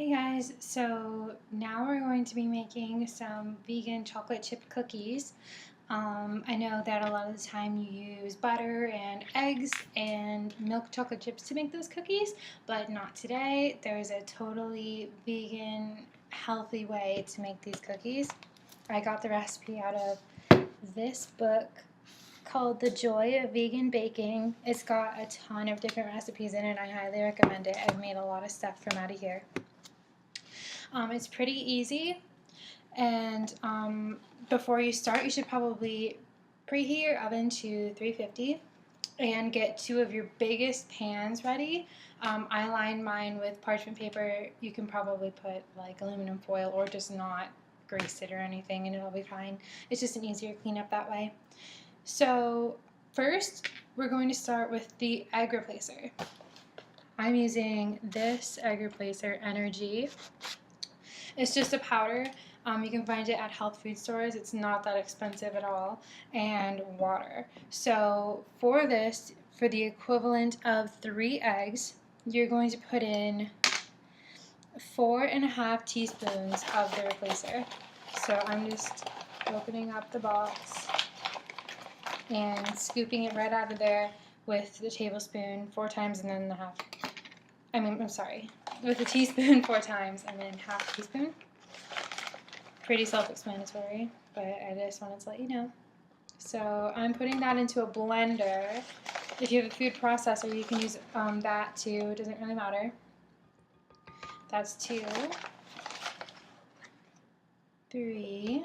Hey guys, so now we're going to be making some vegan chocolate chip cookies. I know that a lot of the time you use butter and eggs and milk chocolate chips to make those cookies, but not today. There's a totally vegan, healthy way to make these cookies. I got the recipe out of this book called The Joy of Vegan Baking. It's got a ton of different recipes in it. I highly recommend it. I've made a lot of stuff from out of here. It's pretty easy, and before you start, you should probably preheat your oven to 350 and get two of your biggest pans ready. I line mine with parchment paper. You can probably put like aluminum foil or just not grease it or anything and it'll be fine. It's just an easier cleanup that way. So first, we're going to start with the egg replacer. I'm using this egg replacer, Ener G. It's just a powder. You can find it at health food stores. It's not that expensive at all. And water. So for this, for the equivalent of 3 eggs, you're going to put in 4.5 teaspoons of the replacer. So I'm just opening up the box and scooping it right out of there with the tablespoon 4 times and then the half. With a teaspoon 4 times and then half teaspoon. Pretty self-explanatory, but I just wanted to let you know. So I'm putting that into a blender. If you have a food processor, you can use that too. It doesn't really matter. That's 2, 3,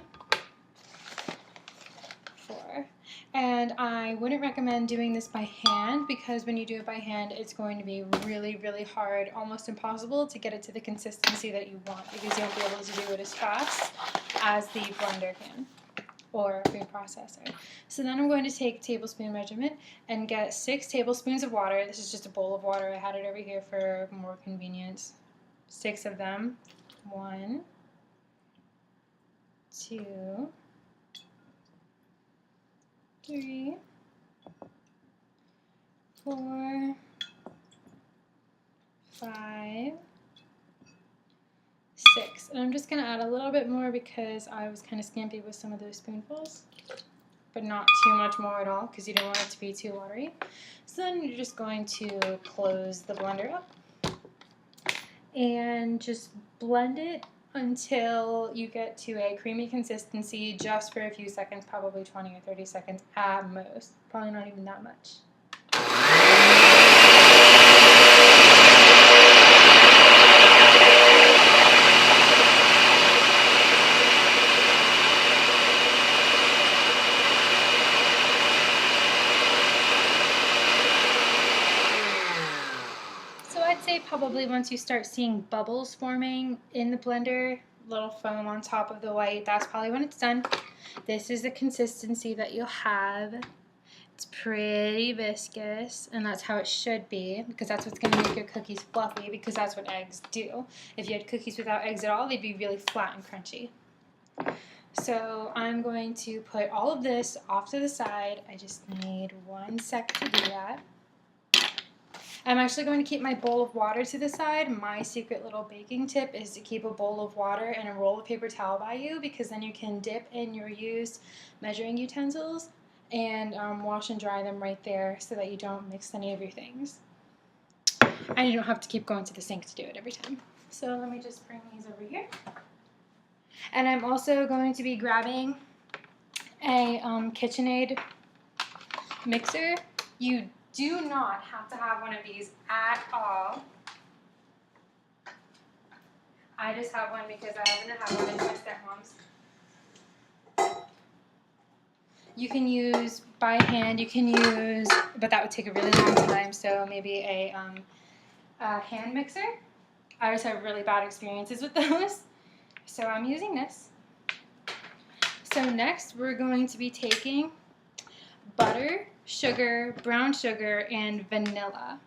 4. And I wouldn't recommend doing this by hand because when you do it by hand, it's going to be really, really hard, almost impossible to get it to the consistency that you want because you won't be able to do it as fast as the blender can or food processor. So then I'm going to take tablespoon measurement and get 6 tablespoons of water. This is just a bowl of water. I had it over here for more convenience. 6 of them. 1, 2, 3, 4, 5, 6. And I'm just going to add a little bit more because I was kind of skimpy with some of those spoonfuls, but not too much more at all because you don't want it to be too watery. So then you're just going to close the blender up and just blend it until you get to a creamy consistency just for a few seconds, probably 20 or 30 seconds at most. Probably not even that much. So I'd say probably once you start seeing bubbles forming in the blender, little foam on top of the white, that's probably when it's done. This is the consistency that you'll have. It's pretty viscous, and that's how it should be because that's what's going to make your cookies fluffy because that's what eggs do. If you had cookies without eggs at all, they'd be really flat and crunchy. So I'm going to put all of this off to the side. I just need 1 sec to do that. I'm actually going to keep my bowl of water to the side. My secret little baking tip is to keep a bowl of water and a roll of paper towel by you because then you can dip in your used measuring utensils and wash and dry them right there so that you don't mix any of your things. And you don't have to keep going to the sink to do it every time. So let me just bring these over here. And I'm also going to be grabbing a KitchenAid mixer. You do not have to have one of these at all. I just have one because I happen to have one in my stepmom's. You can use by hand, but that would take a really long time, so maybe a hand mixer. I just have really bad experiences with those, so I'm using this. So next we're going to be taking butter, sugar, brown sugar, and vanilla.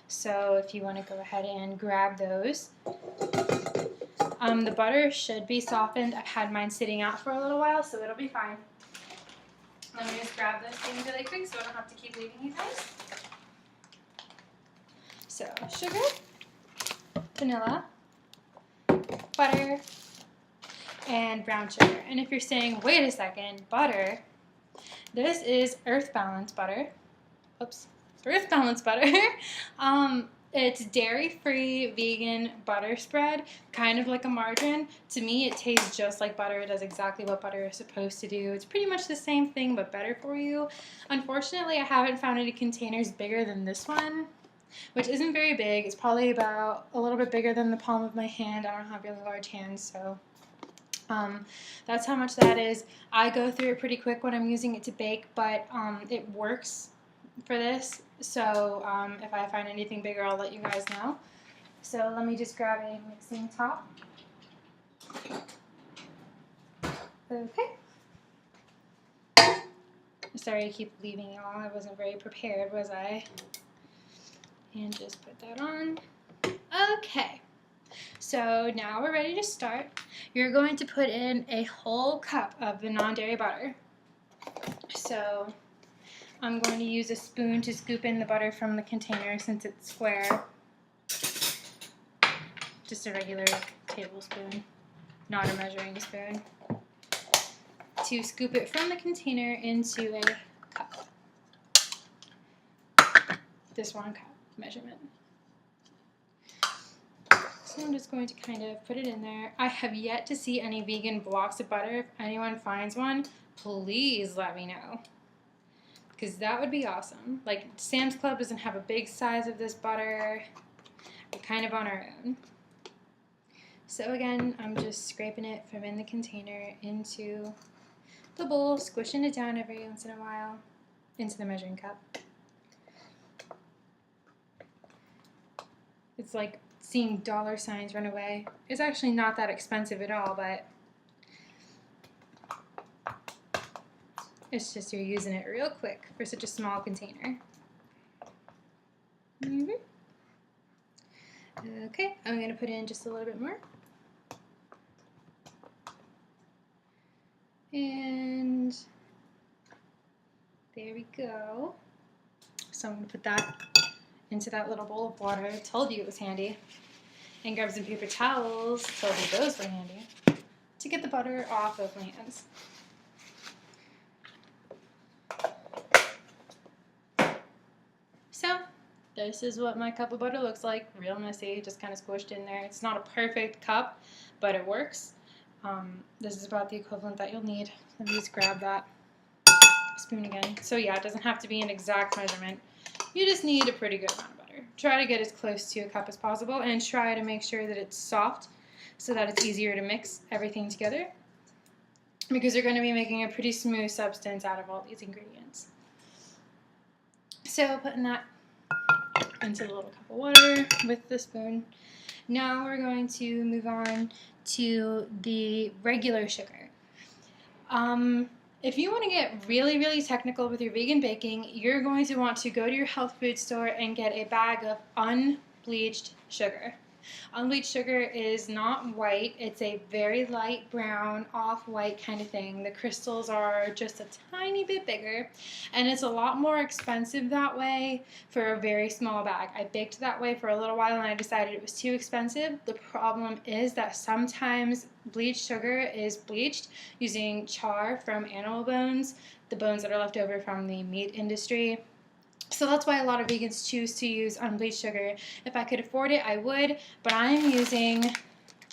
So if you want to go ahead and grab those. The butter should be softened. I've had mine sitting out for a little while, so it'll be fine. Let me just grab this thing really quick so I don't have to keep leaving you guys. So sugar, vanilla, butter, and brown sugar. And if you're saying, wait a second, butter, this is Earth Balance butter. Oops, Earth Balance butter. It's dairy-free vegan butter spread, kind of like a margarine. To me, it tastes just like butter. It does exactly what butter is supposed to do. It's pretty much the same thing, but better for you. Unfortunately, I haven't found any containers bigger than this one, which isn't very big. It's probably about a little bit bigger than the palm of my hand. I don't have really large hands, so that's how much that is. I go through it pretty quick when I'm using it to bake, but it works for this. So if I find anything bigger, I'll let you guys know. So let me just grab a mixing top. Okay. Sorry to keep leaving y'all. I wasn't very prepared, was I? And just put that on. Okay. So now we're ready to start. You're going to put in a whole cup of the non-dairy butter. So I'm going to use a spoon to scoop in the butter from the container since it's square. Just a regular tablespoon, not a measuring spoon. To scoop it from the container into a cup. This 1 cup measurement. So I'm just going to kind of put it in there. I have yet to see any vegan blocks of butter. If anyone finds one, please let me know, because that would be awesome. Like, Sam's Club doesn't have a big size of this butter. We're kind of on our own. So again, I'm just scraping it from in the container into the bowl, squishing it down every once in a while into the measuring cup. It's like seeing dollar signs run away. It's actually not that expensive at all, but it's just you're using it real quick for such a small container. Okay, I'm going to put in just a little bit more. And there we go. So I'm going to put that into that little bowl of water. I told you it was handy. And grab some paper towels. Told you those were handy. To get the butter off of my hands. So this is what my cup of butter looks like. Real messy, just kind of squished in there. It's not a perfect cup, but it works. This is about the equivalent that you'll need. Let me just grab that spoon again. So yeah, it doesn't have to be an exact measurement. You just need a pretty good amount of butter. Try to get as close to a cup as possible, and try to make sure that it's soft so that it's easier to mix everything together, because you're going to be making a pretty smooth substance out of all these ingredients. So putting that into the little cup of water with the spoon. Now we're going to move on to the regular sugar. If you want to get really, really technical with your vegan baking, you're going to want to go to your health food store and get a bag of unbleached sugar. Unbleached sugar is not white. It's a very light brown, off-white kind of thing. The crystals are just a tiny bit bigger, and it's a lot more expensive that way for a very small bag. I baked that way for a little while and I decided it was too expensive. The problem is that sometimes bleached sugar is bleached using char from animal bones, the bones that are left over from the meat industry. So that's why a lot of vegans choose to use unbleached sugar. If I could afford it, I would, but I'm using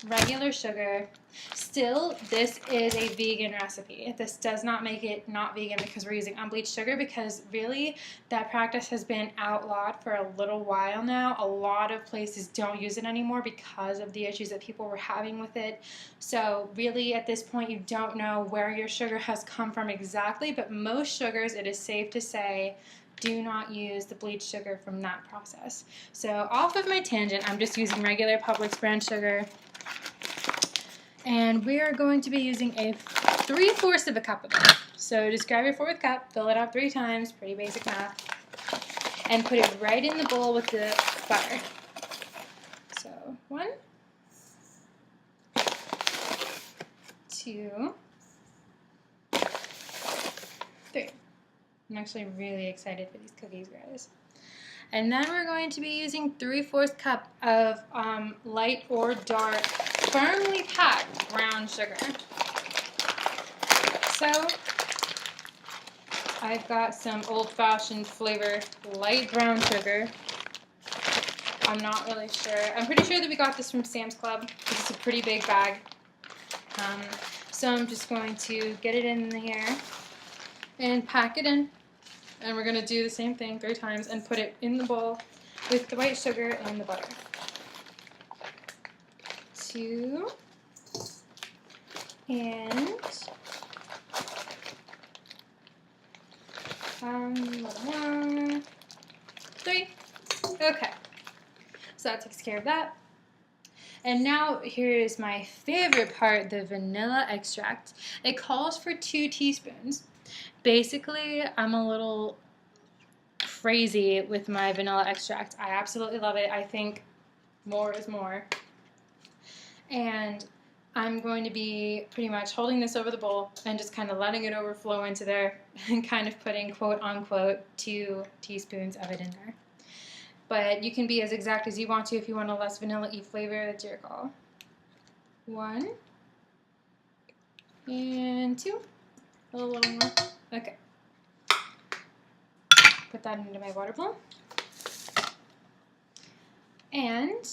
regular sugar. Still, this is a vegan recipe. This does not make it not vegan because we're using unbleached sugar, because really that practice has been outlawed for a little while now. A lot of places don't use it anymore because of the issues that people were having with it. So really at this point you don't know where your sugar has come from exactly, but most sugars, it is safe to say, do not use the bleached sugar from that process. So off of my tangent, I'm just using regular Publix brand sugar. And we are going to be using a 3/4 of a cup of it. So just grab your 4th cup, fill it up 3 times, pretty basic math, and put it right in the bowl with the butter. So 1, 2, 3. I'm actually really excited for these cookies, guys. And then we're going to be using 3/4 cup of light or dark, firmly packed brown sugar. So I've got some old-fashioned flavor light brown sugar. I'm not really sure. I'm pretty sure that we got this from Sam's Club. This is a pretty big bag. So I'm just going to get it in here and pack it in. And we're going to do the same thing 3 times and put it in the bowl with the white sugar and the butter. 2 and 1, 3. Okay, so that takes care of that. And now here is my favorite part, the vanilla extract. It calls for 2 teaspoons. Basically, I'm a little crazy with my vanilla extract. I absolutely love it. I think more is more. And I'm going to be pretty much holding this over the bowl and just kind of letting it overflow into there and kind of putting quote unquote 2 teaspoons of it in there. But you can be as exact as you want to. If you want a less vanilla-y flavor, that's your call. 1 and 2. A little more. Okay. Put that into my water bowl. And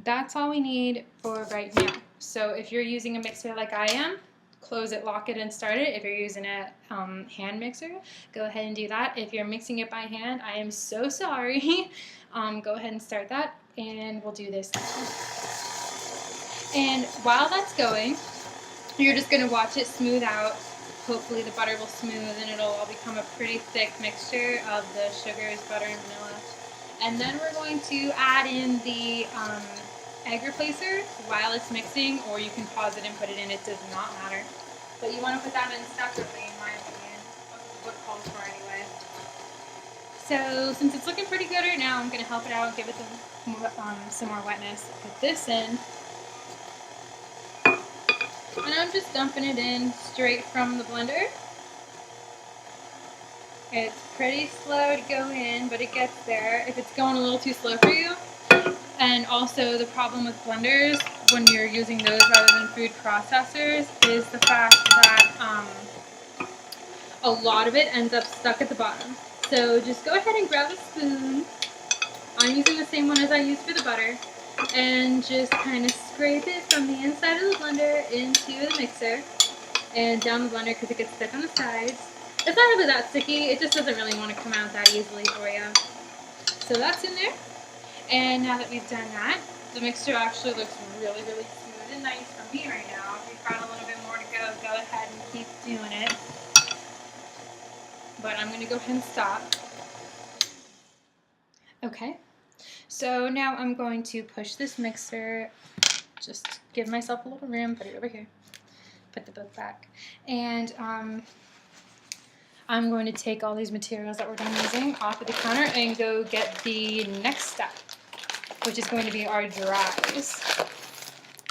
that's all we need for right now. So if you're using a mixer like I am, close it, lock it, and start it. If you're using a hand mixer, go ahead and do that. If you're mixing it by hand, I am so sorry. Go ahead and start that, and we'll do this now. And while that's going, you're just going to watch it smooth out. Hopefully the butter will smooth, and it'll all become a pretty thick mixture of the sugars, butter, and vanilla. And then we're going to add in the egg replacer while it's mixing, or you can pause it and put it in. It does not matter. But you want to put that in separately, in my opinion. That's what it calls for anyway. So since it's looking pretty good right now, I'm going to help it out and give it some more wetness. Put this in. And I'm just dumping it in straight from the blender. It's pretty slow to go in, but it gets there. If it's going a little too slow for you. And also the problem with blenders when you're using those rather than food processors is the fact that a lot of it ends up stuck at the bottom. So just go ahead and grab a spoon. I'm using the same one as I used for the butter. And just kind of scrape it from the inside of the blender into the mixer and down the blender because it gets stuck on the sides. It's not really that sticky. It just doesn't really want to come out that easily for you. So that's in there. And now that we've done that, the mixture actually looks really, really smooth and nice for me right now. If you've got a little bit more to go ahead and keep doing it. But I'm going to go ahead and stop. Okay. So now I'm going to push this mixer, just give myself a little room, put it over here, put the book back. And I'm going to take all these materials that we're done using off of the counter and go get the next step, which is going to be our dries.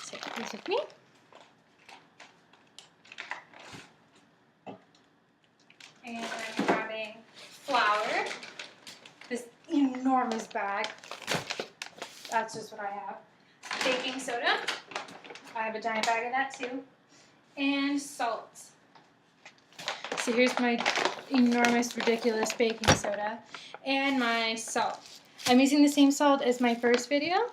Take these with me. And I'm grabbing flour, this enormous bag. That's just what I have. Baking soda. I have a giant bag of that too. And salt. So here's my enormous, ridiculous baking soda. And my salt. I'm using the same salt as my first video.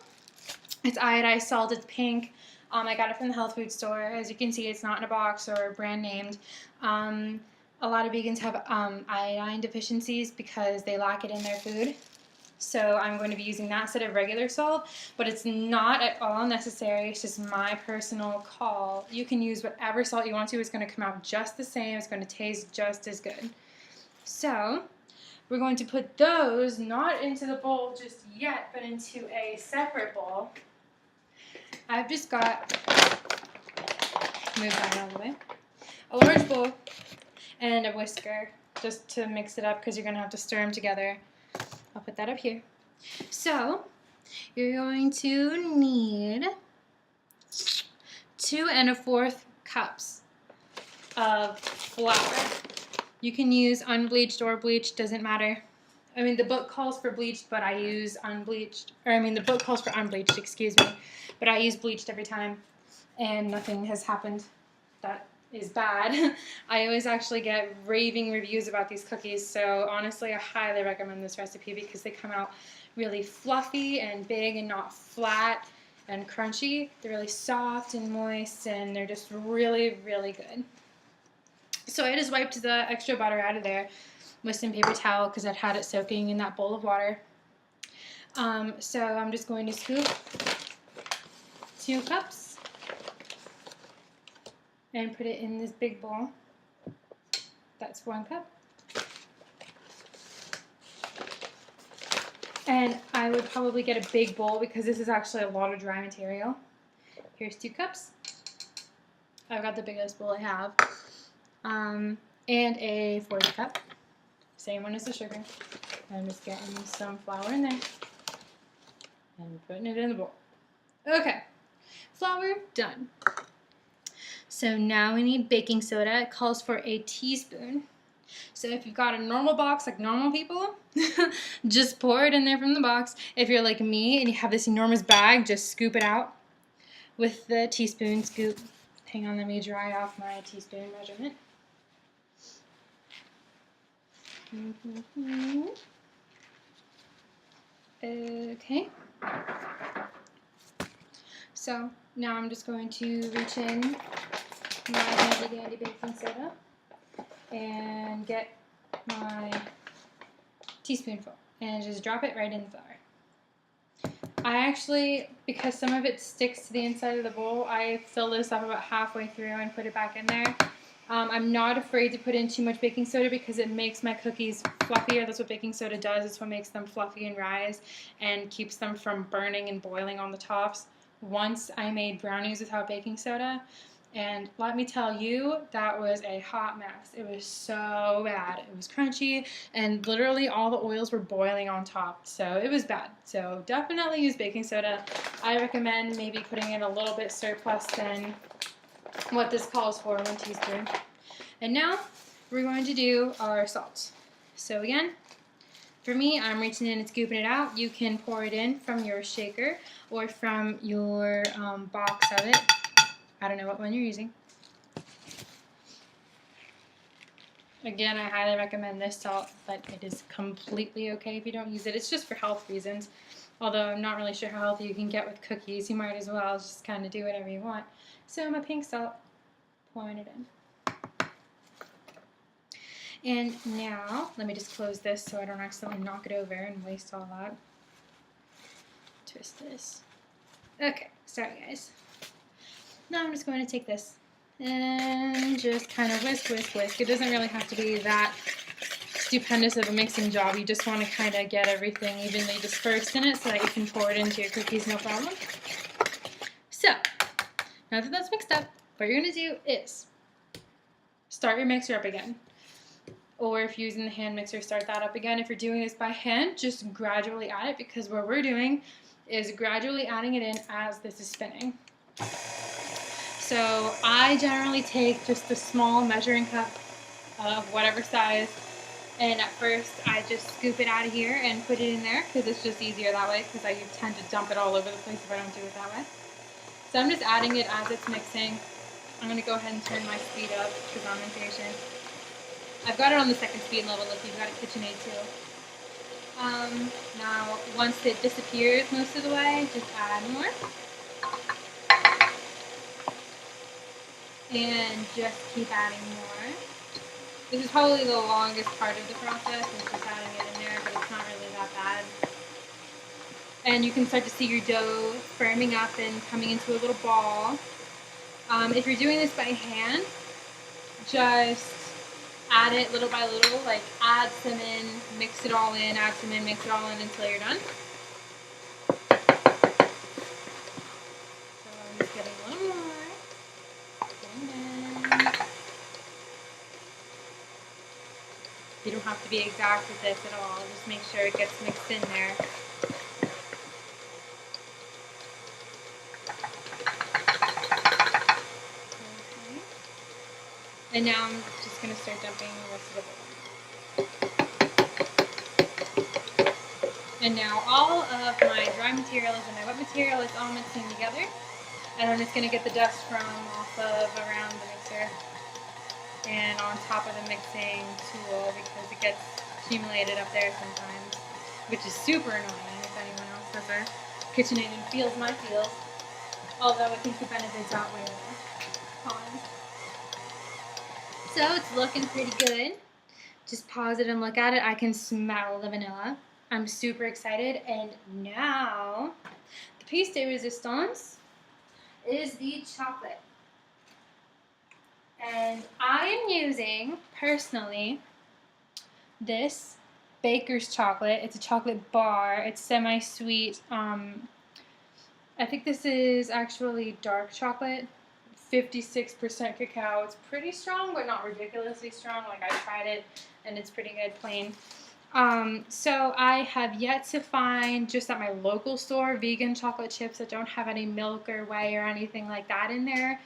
It's iodized salt. It's pink. I got it from the health food store. As you can see, it's not in a box or brand named. A lot of vegans have iodine deficiencies because they lack it in their food. So I'm going to be using that instead of regular salt, but it's not at all necessary. It's just my personal call. You can use whatever salt you want to. It's going to come out just the same. It's going to taste just as good. So we're going to put those not into the bowl just yet, but into a separate bowl. I've just got, move that out of the way, a large bowl and a whisker just to mix it up because you're going to have to stir them together. I'll put that up here. So you're going to need 2 1/4 cups of flour. You can use unbleached or bleached, doesn't matter. I mean, the book calls for bleached, but I use unbleached. Or, I mean, the book calls for unbleached, excuse me. But I use bleached every time, and nothing has happened that is bad. I always actually get raving reviews about these cookies, so honestly, I highly recommend this recipe because they come out really fluffy and big and not flat and crunchy. They're really soft and moist, and they're just really, really good. So I just wiped the extra butter out of there with some paper towel because I'd had it soaking in that bowl of water. So I'm just going to scoop 2 cups and put it in this big bowl. That's 1 cup. And I would probably get a big bowl because this is actually a lot of dry material. Here's 2 cups. I've got the biggest bowl I have. And a 40 cup. Same one as the sugar. I'm just getting some flour in there and putting it in the bowl. Okay, flour done. So now we need baking soda. It calls for a teaspoon. So if you've got a normal box like normal people, just pour it in there from the box. If you're like me and you have this enormous bag, just scoop it out with the teaspoon scoop. Hang on, let me dry off my teaspoon measurement. Okay. So now I'm just going to reach in my handy dandy baking soda and get my teaspoonful and just drop it right in the flour. I actually, because some of it sticks to the inside of the bowl, I fill this up about halfway through and put it back in there. I'm not afraid to put in too much baking soda because it makes my cookies fluffier. That's what baking soda does. It's what makes them fluffy and rise and keeps them from burning and boiling on the tops. Once I made brownies without baking soda, and let me tell you, that was a hot mess. It was so bad. It was crunchy, and literally all the oils were boiling on top, so it was bad. So definitely use baking soda. I recommend maybe putting in a little bit surplus than what this calls for, 1 teaspoon. And now we're going to do our salt. So again, for me, I'm reaching in and scooping it out. You can pour it in from your shaker or from your box of it. I don't know what one you're using. Again, I highly recommend this salt, but it is completely okay if you don't use it. It's just for health reasons. Although I'm not really sure how healthy you can get with cookies. You might as well just kind of do whatever you want. So my pink salt, pouring it in. And now, let me just close this so I don't accidentally knock it over and waste all that. Twist this. Okay, sorry guys. Now I'm just going to take this and just kind of whisk, whisk, whisk. It doesn't really have to be that stupendous of a mixing job. You just want to kind of get everything evenly dispersed in it so that you can pour it into your cookies no problem. So, now that that's mixed up, what you're going to do is start your mixer up again. Or if you're using the hand mixer, start that up again. If you're doing this by hand, just gradually add it because what we're doing is gradually adding it in as this is spinning. So I generally take just a small measuring cup of whatever size, and at first I just scoop it out of here and put it in there because it's just easier that way because I tend to dump it all over the place if I don't do it that way. So I'm just adding it as it's mixing. I'm going to go ahead and turn my speed up because I'm impatient. I've got it on the 2nd speed level if you've got a KitchenAid too. Now once it disappears most of the way, just add more. And just keep adding more. This is probably the longest part of the process, is just adding it in there, but it's not really that bad. And you can start to see your dough firming up and coming into a little ball. If you're doing this by hand, just add it little by little, like add some in, mix it all in, add some in, mix it all in until you're done. So I'm just getting a little more. You don't have to be exact with this at all. Just make sure it gets mixed in there. Okay. And now I'm just going to start dumping the rest of it. And now all of my dry materials and my wet material is all mixing together. And I'm just going to get the dust from off of around the mixer and on top of the mixing tool because it gets accumulated up there sometimes, which is super annoying if anyone else has a KitchenAid and feels my feels. Although I think the benefits outweigh the cons. So it's looking pretty good. Just pause it and look at it. I can smell the vanilla. I'm super excited. And now, the piece de resistance is the chocolate. And I am using, personally, this Baker's chocolate. It's a chocolate bar. It's semi-sweet. I think this is actually dark chocolate. 56% cacao. It's pretty strong, but not ridiculously strong. Like, I tried it, and it's pretty good plain. So I have yet to find, just at my local store, vegan chocolate chips that don't have any milk or whey or anything like that in there.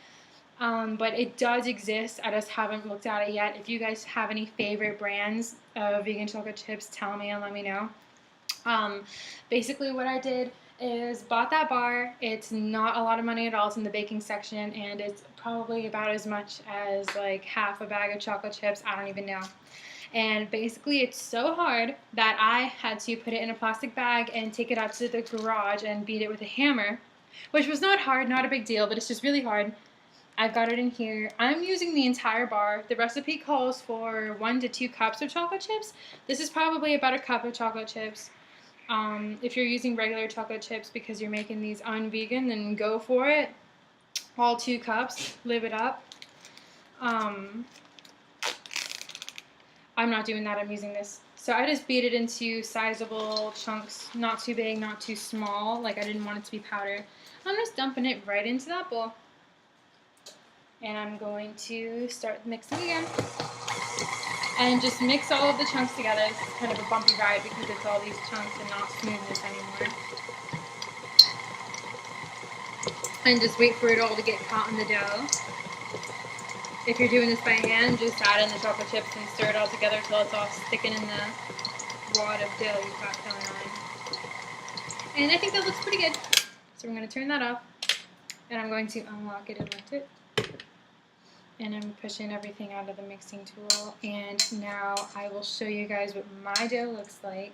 But it does exist. I just haven't looked at it yet. If you guys have any favorite brands of vegan chocolate chips, tell me and let me know. Basically what I did is bought that bar. It's not a lot of money at all. It's in the baking section, and it's probably about as much as like half a bag of chocolate chips. I don't even know. And basically it's so hard that I had to put it in a plastic bag and take it out to the garage and beat it with a hammer, which was not hard, not a big deal, but it's just really hard. I've got it in here. I'm using the entire bar. The recipe calls for 1 to 2 cups of chocolate chips. This is probably about a cup of chocolate chips. If you're using regular chocolate chips because you're making these un-vegan, then go for it. All 2 cups. Live it up. I'm not doing that. I'm using this. So I just beat it into sizable chunks. Not too big, not too small. Like, I didn't want it to be powder. I'm just dumping it right into that bowl. And I'm going to start mixing again. And just mix all of the chunks together. It's kind of a bumpy ride because it's all these chunks and not smoothness anymore. And just wait for it all to get caught in the dough. If you're doing this by hand, just add in the chocolate chips and stir it all together until it's all sticking in the wad of dough you've got going on. And I think that looks pretty good. So I'm going to turn that off. And I'm going to unlock it and lift it. And I'm pushing everything out of the mixing tool. And now I will show you guys what my dough looks like.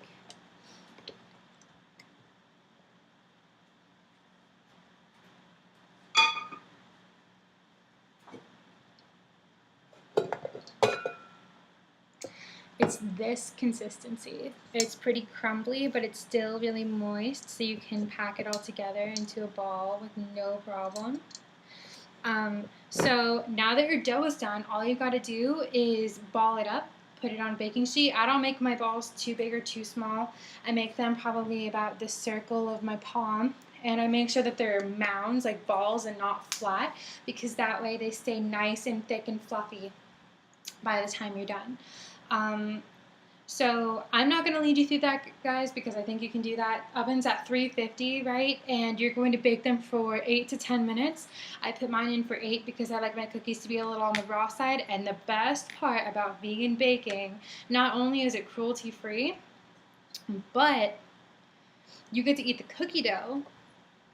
It's this consistency. It's pretty crumbly, but it's still really moist, so you can pack it all together into a ball with no problem. So now that your dough is done, all you got to do is ball it up, put it on a baking sheet. I don't make my balls too big or too small. I make them probably about the circle of my palm, and I make sure that they're mounds, like balls, and not flat, because that way they stay nice and thick and fluffy by the time you're done. So I'm not going to lead you through that, guys, because I think you can do that. Oven's at 350, right? And you're going to bake them for 8 to 10 minutes. I put mine in for 8 because I like my cookies to be a little on the raw side. And the best part about vegan baking, not only is it cruelty-free, but you get to eat the cookie dough,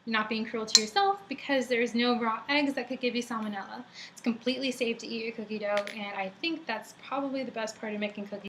not being cruel to yourself, because there's no raw eggs that could give you salmonella. It's completely safe to eat your cookie dough, and I think that's probably the best part of making cookies.